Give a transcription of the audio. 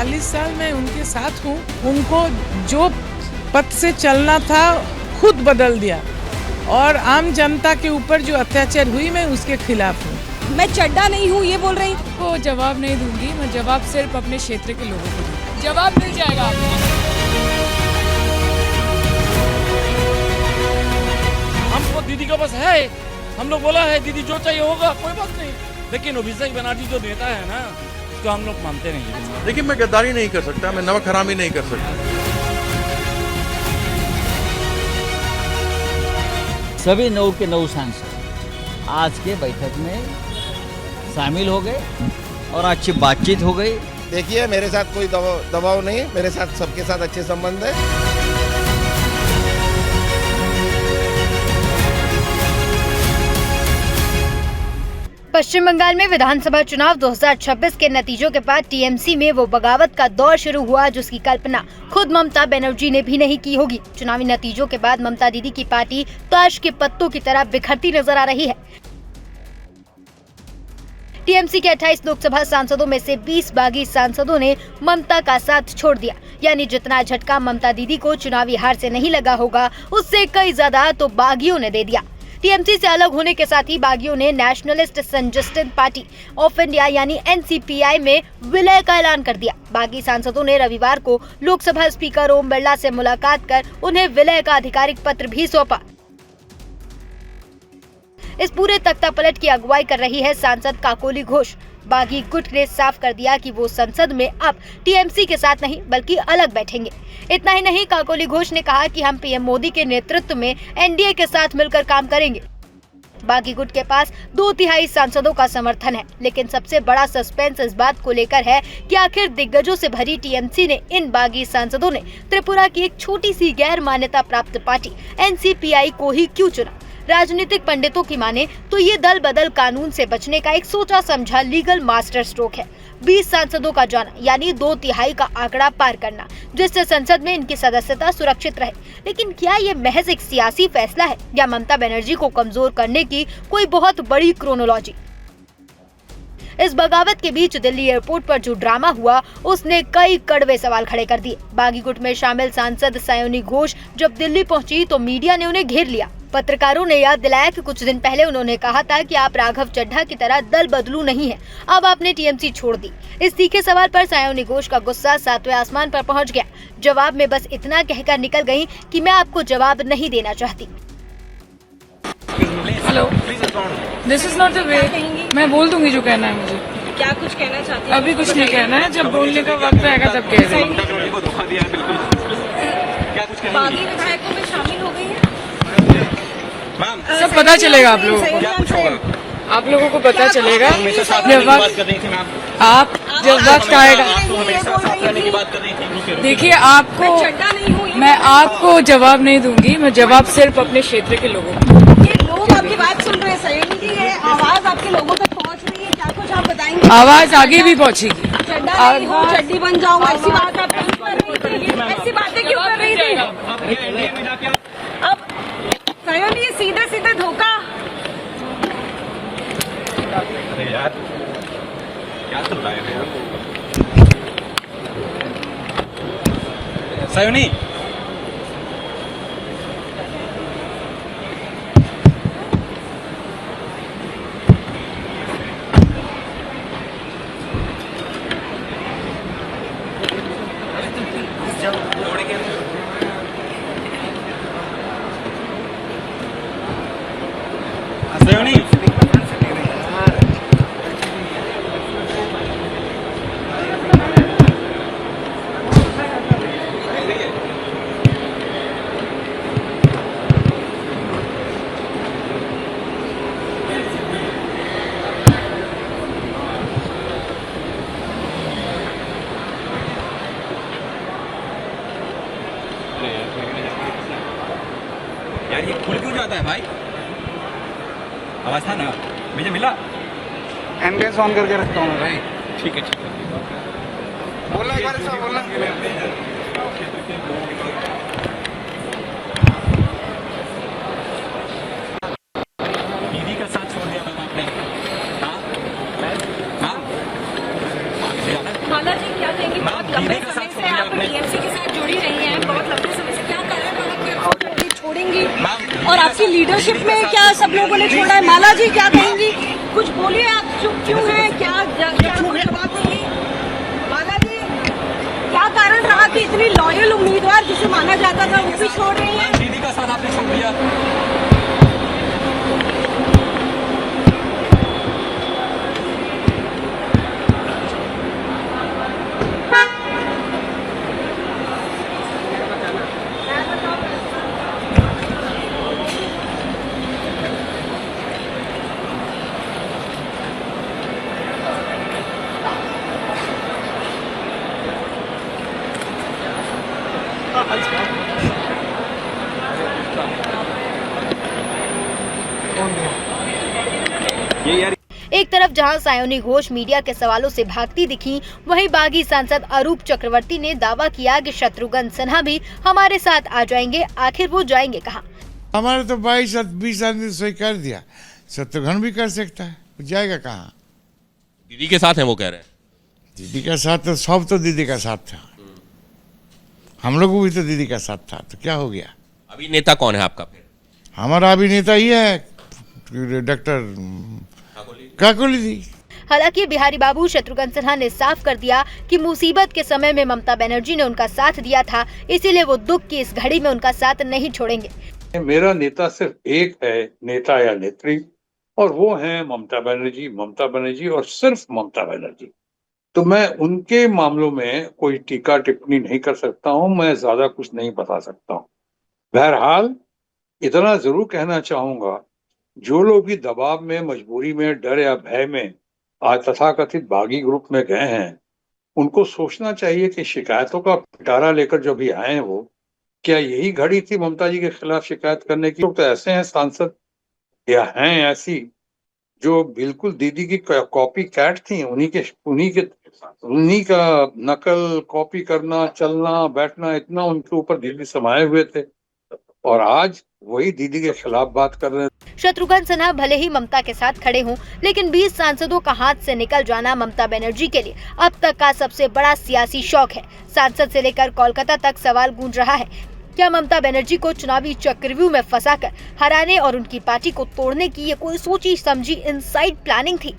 40 साल मैं उनके साथ हूँ। उनको जो पथ से चलना था खुद बदल दिया और आम जनता के ऊपर जो अत्याचार हुई मैं उसके खिलाफ हूँ। मैं चड्डा नहीं हूँ ये बोल रही हूँ। को जवाब नहीं दूंगी, मैं जवाब सिर्फ अपने क्षेत्र के लोगों को दूंगी। जवाब मिल जाएगा आपको। हमको दीदी का बस है, हम लोग बोला है दीदी जो चाहिए होगा, कोई बात नहीं। लेकिन अभिषेक बनर्जी जो नेता है ना, उसको हम लोग मानते नहीं। देखिए मैं गद्दारी नहीं कर सकता, मैं नमक हरामी नहीं कर सकता। सभी 9 के 9 सांसद आज के बैठक में शामिल हो गए और अच्छी बातचीत हो गई। देखिए मेरे साथ कोई दबाव नहीं, मेरे साथ सबके साथ अच्छे संबंध है। पश्चिम बंगाल में विधानसभा चुनाव 2026 के नतीजों के बाद टीएमसी में वो बगावत का दौर शुरू हुआ जिसकी कल्पना खुद ममता बनर्जी ने भी नहीं की होगी। चुनावी नतीजों के बाद ममता दीदी की पार्टी ताश के पत्तों की तरह बिखरती नजर आ रही है। टीएमसी के 28 लोकसभा सांसदों में से 20 बागी सांसदों ने ममता का साथ छोड़ दिया, यानी जितना झटका ममता दीदी को चुनावी हार से नहीं लगा होगा उससे कई ज्यादा तो बागियों ने दे दिया। टीएमसी से अलग होने के साथ ही बागियों ने नेशनलिस्ट संजस्टिन पार्टी ऑफ इंडिया यानी एनसीपीआई में विलय का ऐलान कर दिया। बागी सांसदों ने रविवार को लोकसभा स्पीकर ओम बिरला से मुलाकात कर उन्हें विलय का आधिकारिक पत्र भी सौंपा। इस पूरे तख्तापलट की अगुवाई कर रही है सांसद काकोली घोष। बागी गुट ने साफ कर दिया कि वो संसद में अब टीएमसी के साथ नहीं बल्कि अलग बैठेंगे। इतना ही नहीं, काकोली घोष ने कहा कि हम पीएम मोदी के नेतृत्व में एनडीए के साथ मिलकर काम करेंगे। बागी गुट के पास 2/3 सांसदों का समर्थन है, लेकिन सबसे बड़ा सस्पेंस इस बात को लेकर है कि आखिर दिग्गजों से भरी टीएमसी ने इन बागी सांसदों ने त्रिपुरा की एक छोटी सी गैर मान्यता प्राप्त पार्टी एनसीपीआई को ही क्यों चुना। राजनीतिक पंडितों की माने तो ये दल बदल कानून से बचने का एक सोचा समझा लीगल मास्टर स्ट्रोक है। 20 सांसदों का जाना यानी 2/3 का आंकड़ा पार करना, जिससे संसद में इनकी सदस्यता सुरक्षित रहे। लेकिन क्या ये महज एक सियासी फैसला है या ममता बनर्जी को कमजोर करने की कोई बहुत बड़ी क्रोनोलॉजी? इस बगावत के बीच दिल्ली एयरपोर्ट पर जो ड्रामा हुआ उसने कई कड़वे सवाल खड़े कर दिए। बागी गुट में शामिल सांसद सायोनी घोष जब दिल्ली पहुंची तो मीडिया ने उन्हें घेर लिया। पत्रकारों ने याद दिलाया कि कुछ दिन पहले उन्होंने कहा था कि आप राघव चड्ढा की तरह दल बदलू नहीं है, अब आपने टीएमसी छोड़ दी। इस तीखे सवाल पर सायोनी घोष का गुस्सा 7वें आसमान पर पहुंच गया। जवाब में बस इतना कहकर निकल गई कि मैं आपको जवाब नहीं देना चाहती। Hello, this is not the way. मैं बोल दूंगी जो कहना है मुझे। क्या कुछ कहना चाहती है? अभी कुछ नहीं कहना है, जब बोलने का वक्त आएगा तब कह देंगे। बागी विधायकों में शामिल हो गई है। सब पता चलेगा आप लोगों को, आप लोगों को पता चलेगा जब वक्त आएगा। देखिए आपको मैं आपको जवाब नहीं दूंगी, मैं जवाब सिर्फ अपने क्षेत्र के लोगों को। ये लोग आपकी बात सुन रहे हैं, सही की है आवाज आपके लोगों तक पहुंच रही है, क्या कुछ आप बताएंगे? आवाज आगे भी पहुंचेगी। चड्डा नहीं हूँ, चड्डी बन जाऊँ, ऐसी बात आप क्यों कर रही थी? ऐसी बातें क्यों कर रही थी? अब सयोनी सीधे सीधे धोखा। अरे यार क्या चल रहा है यार? सयोनी सयोनी यार ये खुल क्यों जाता है भाई? आवाज था ना, मुझे मिला। एनगेज ऑन करके रखता हूँ भाई। ठीक है ठीक है, बोलना एक बार ऐसा बोलना। दीदी का साथ छोड़ दिया मैम आपने। हाँ हाँ माला जी क्या कहेंगे? बहुत लीडरशिप में क्या सब लोगों ने छोड़ा है? माला जी क्या कहेंगी? कुछ बोलिए, आप चुप क्यों हैं? क्या जवाब देंगी? माला जी, क्या कारण रहा कि इतनी लॉयल उम्मीदवार जिसे माना जाता था वो भी छोड़ रही है? दीदी का साथ आपने छोड़ दिया। एक तरफ जहां सायोनी घोष मीडिया के सवालों से भागती दिखी, वहीं बागी सांसद अरूप चक्रवर्ती ने दावा किया कि शत्रुघ्न सिन्हा भी हमारे साथ आ जाएंगे। आखिर वो जाएंगे कहां? हमारे तो 22-20 आदमी सही कर दिया, शत्रुघ्न भी कर सकता है, जाएगा कहाँ? दीदी के साथ हैं वो कह रहे हैं। दीदी का साथ तो सब तो दीदी का साथ था, हम लोग को भी तो दीदी का साथ था, तो क्या हो गया? अभी नेता कौन है आपका फिर? हमारा अभिनेता ही है डॉक्टर काकोली जी। हालांकि बिहारी बाबू शत्रुघ्न सिन्हा ने साफ कर दिया कि मुसीबत के समय में ममता बनर्जी ने उनका साथ दिया था, इसीलिए वो दुख की इस घड़ी में उनका साथ नहीं छोड़ेंगे। मेरा नेता सिर्फ एक है, नेता या नेत्री, और वो है ममता बनर्जी और सिर्फ ममता बनर्जी। तो मैं उनके मामलों में कोई टीका टिप्पणी नहीं कर सकता हूं, मैं ज्यादा कुछ नहीं बता सकता हूं। बहरहाल इतना जरूर कहना चाहूंगा, जो लोग भी दबाव में, मजबूरी में, डर या भय में आज तथाकथित बागी ग्रुप में गए हैं, उनको सोचना चाहिए कि शिकायतों का पिटारा लेकर जो भी आए हैं वो क्या यही घड़ी थी ममता जी के खिलाफ शिकायत करने की? लोग तो ऐसे हैं सांसद या हैं ऐसी जो बिल्कुल दीदी की कॉपी कैट थी, उन्हीं का नकल कॉपी करना, चलना बैठना, इतना उनके ऊपर दिल्ली समाये हुए थे, और आज वही दीदी के खिलाफ बात कर रहे हैं। शत्रुघ्न सिन्हा भले ही ममता के साथ खड़े हों, लेकिन 20 सांसदों का हाथ से निकल जाना ममता बनर्जी के लिए अब तक का सबसे बड़ा सियासी शौक है। सांसद से लेकर कोलकाता तक सवाल गूंज रहा है, क्या ममता बनर्जी को चुनावी चक्रव्यूह में फंसाकर हराने और उनकी पार्टी को तोड़ने की ये कोई सोची समझी इनसाइड प्लानिंग थी?